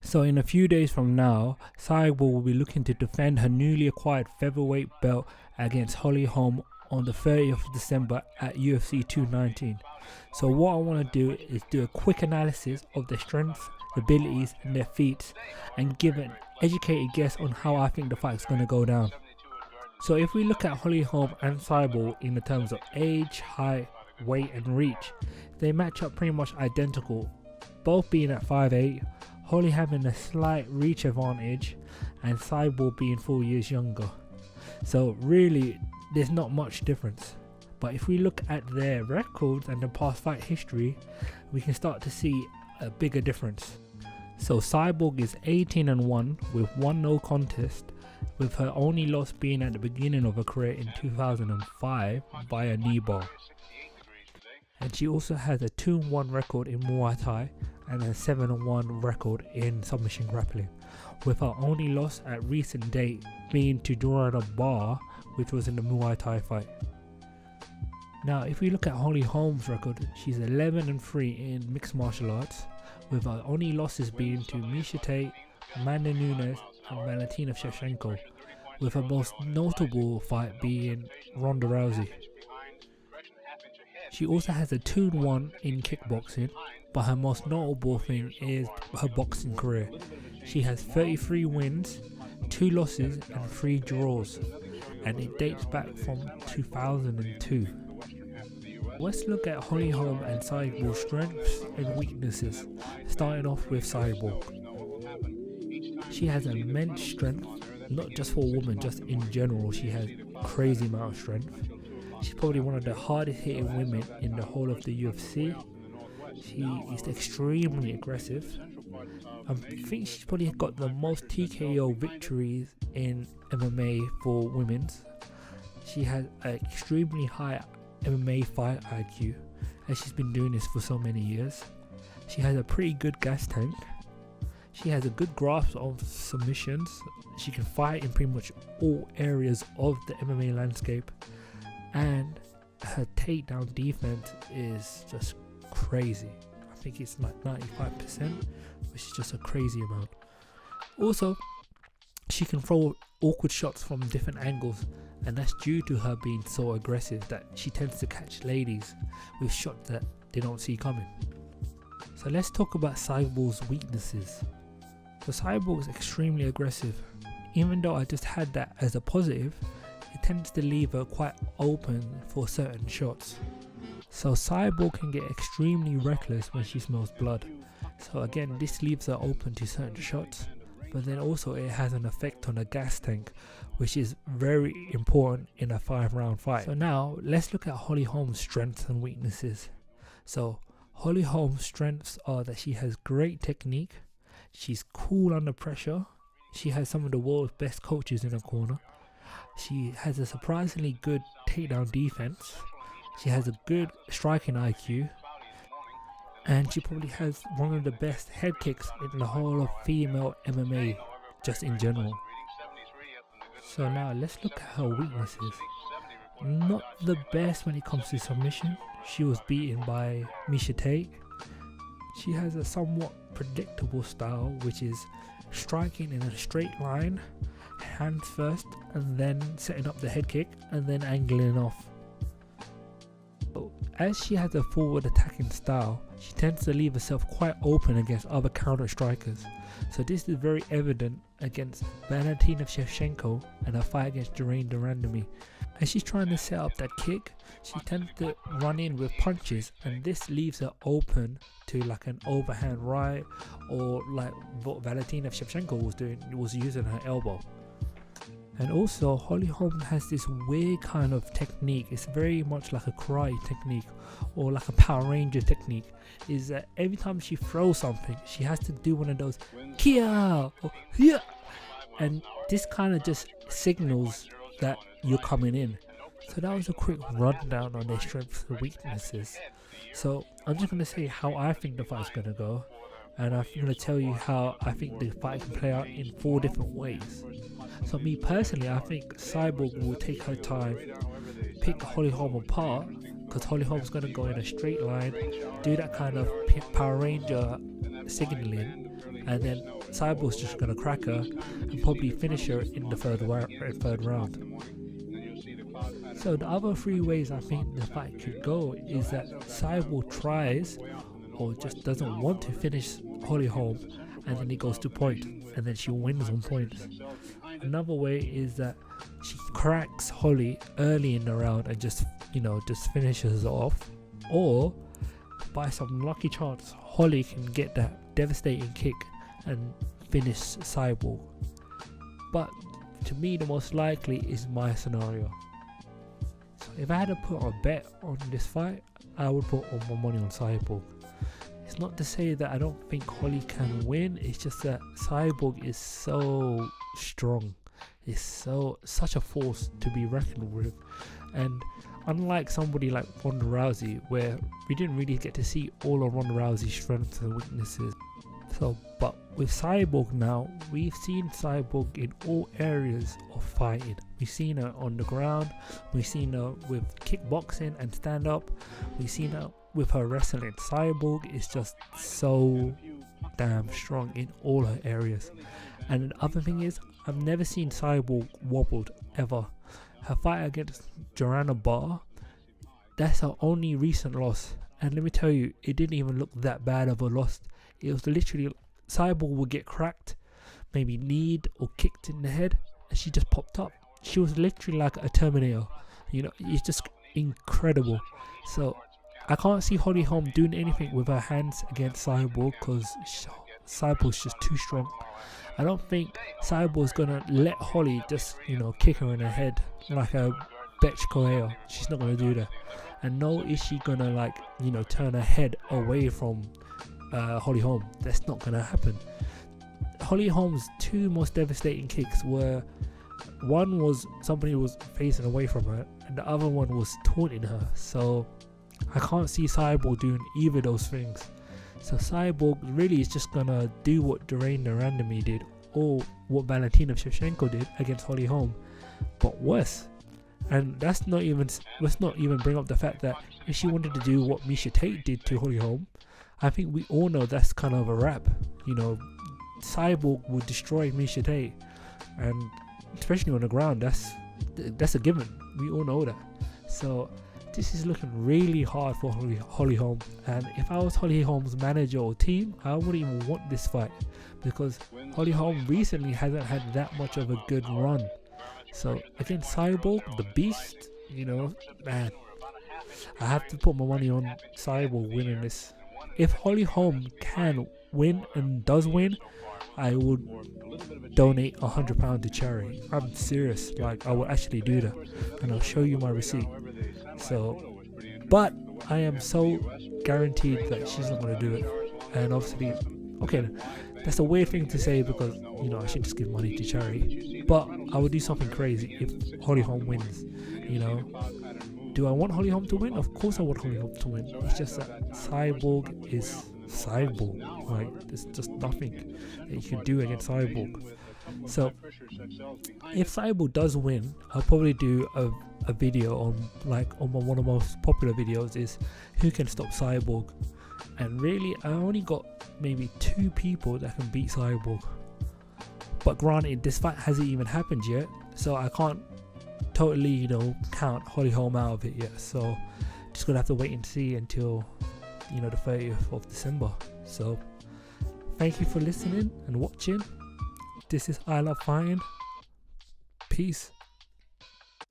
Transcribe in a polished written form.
So in a few days from now, Cyborg will be looking to defend her newly acquired featherweight belt against Holm on the 30th of December at UFC 219. So what I want to do is do a quick analysis of their strengths, abilities and their feats, and give an educated guess on how I think the fight is going to go down. So if we look at Holm and Cyborg in the terms of age, height, weight and reach, they match up pretty much identical, both being at 5'8", Holly having a slight reach advantage and Cyborg being 4 years younger. So really there's not much difference. But if we look at their records and the past fight history, we can start to see a bigger difference. So Cyborg is 18-1 with 1 no contest, with her only loss being at the beginning of her career in 2005 by a knee bar. And she also has a 2-1 record in Muay Thai and a 7-1 record in submission grappling, with her only loss at recent date being to Jordan Bar, which was in the Muay Thai fight. Now if we look at Holm's record, she's 11-3 in mixed martial arts, with her only losses being to Miesha Tate, Amanda Nunes and Valentina Shevchenko, with her most notable fight being Ronda Rousey. She also has a 2-1 in kickboxing, but her most notable thing is her boxing career. She has 33 wins, 2 losses and 3 draws, and it dates back from 2002. Let's look at Holm and Cyborg's strengths and weaknesses, starting off with Cyborg. She has immense strength, not just for a woman, just in general. She has crazy amount of strength. She's probably one of the hardest hitting women in the whole of the UFC. She is extremely aggressive. I think she's probably got the most TKO victories in MMA for women's. She has an extremely high MMA fight IQ, and she's been doing this for so many years. She has a pretty good gas tank. She has a good grasp of submissions. She can fight in pretty much all areas of the MMA landscape, and her takedown defense is just crazy. I think it's like 95%, which is just a crazy amount. Also, she can throw awkward shots from different angles, and that's due to her being so aggressive that she tends to catch ladies with shots that they don't see coming. So let's talk about Cyborg's weaknesses. So Cyborg is extremely aggressive. Even though I just had that as a positive, it tends to leave her quite open for certain shots. So Cyborg can get extremely reckless when she smells blood. So again, this leaves her open to certain shots, but then also it has an effect on the gas tank, which is very important in a 5-round fight. So now let's look at Holm's strengths and weaknesses. So Holm's strengths are that she has great technique, she's cool under pressure, she has some of the world's best coaches in her corner, she has a surprisingly good takedown defense, she has a good striking IQ, and she probably has one of the best head kicks in the whole of female MMA, just in general. So now let's look at her weaknesses. Not the best when it comes to submission. She was beaten by Miesha Tate. She has a somewhat predictable style, which is striking in a straight line, hands first, and then setting up the head kick, and then angling off. As she has a forward attacking style, she tends to leave herself quite open against other counter strikers. So this is very evident against Valentina Shevchenko and her fight against Germaine de Randamie. As she's trying to set up that kick, she tends to run in with punches, and this leaves her open to like an overhand right, or like what Valentina Shevchenko was doing, was using her elbow. And also Holm has this weird kind of technique. It's very much like a karate technique or like a Power Ranger technique, is that every time she throws something she has to do one of those kia or yeah, and this kind of just signals that you're coming in. So that was a quick rundown on their strengths and weaknesses. So I'm just going to say how I think the fight's going to go, and I'm going to tell you how I think the fight can play out in 4 different ways. So me personally, I think Cyborg will take her time, pick Holm apart, because Holm's going to go in a straight line, do that kind of Power Ranger signaling, and then Cyborg's just gonna crack her and probably finish her in the third round. So the other three ways I think the fight could go is that Cyborg tries or just doesn't want to finish Holly Holm, and then it goes to point, and then she wins on points. Another way is that she cracks Holly early in the round and just finishes her off, or by some lucky chance Holly can get that devastating kick and finish Cyborg. But to me, the most likely is my scenario. So if I had to put a bet on this fight, I would put all my money on Cyborg. It's not to say that I don't think Holly can win, it's just that Cyborg is so strong. It's such a force to be reckoned with. And unlike somebody like Ronda Rousey, where we didn't really get to see all of Ronda Rousey's strengths and weaknesses. But with Cyborg now, we've seen Cyborg in all areas of fighting. We've seen her on the ground, we've seen her with kickboxing and stand up, we've seen her with her wrestling. Cyborg is just so damn strong in all her areas. And the other thing is, I've never seen Cyborg wobbled ever. Her fight against Joanna Barr, that's her only recent loss, and let me tell you, it didn't even look that bad of a loss. It was literally Cyborg would get cracked, maybe kneed or kicked in the head, and she just popped up. She was literally like a Terminator. It's just incredible. So I can't see Holly Holm doing anything with her hands against Cyborg because Cyborg's just too strong. I don't think Cyborg's gonna let Holly just kick her in the head like a Betch Correa. She's not gonna do that. And nor is she gonna turn her head away from Holly Holm. That's not gonna happen. Holly Holm's two most devastating kicks were, one was somebody was facing away from her, and the other one was taunting her. So I can't see Cyborg doing either of those things. So Cyborg really is just gonna do what Dorian Narandami did, or what Valentina Shevchenko did against Holly Holm, but worse. And let's not even bring up the fact that if she wanted to do what Miesha Tate did to Holly Holm, I think we all know that's kind of a wrap. Cyborg would destroy Miesha Tate, and especially on the ground, that's a given. We all know that. So this is looking really hard for Holly Holm, and if I was Holly Holm's manager or team, I wouldn't even want this fight, because Holly Holm recently hasn't had that much of a good run. So against Cyborg, the beast, man, I have to put my money on Cyborg winning this. If Holly Holm can win and does win, I would donate £100 to charity. I'm serious, I will actually do that, and I'll show you my receipt. So, but I am so guaranteed that she's not going to do it. And obviously, okay, that's a weird thing to say because I should just give money to charity, but I would do something crazy if Holly Holm wins. Do I want Holly Holm to win? Of course I want Holly Holm to win. It's just that Cyborg is Cyborg. There's just nothing that you can do against Cyborg. So if Cyborg does win, I'll probably do a video on one of my most popular videos is who can stop Cyborg. And really, I only got maybe 2 people that can beat Cyborg. But granted, this fight hasn't even happened yet, so I can't totally, count Holly Holm out of it yet. So just gonna have to wait and see until, the 30th of December. So thank you for listening and watching. This is I Love Fighting. Peace.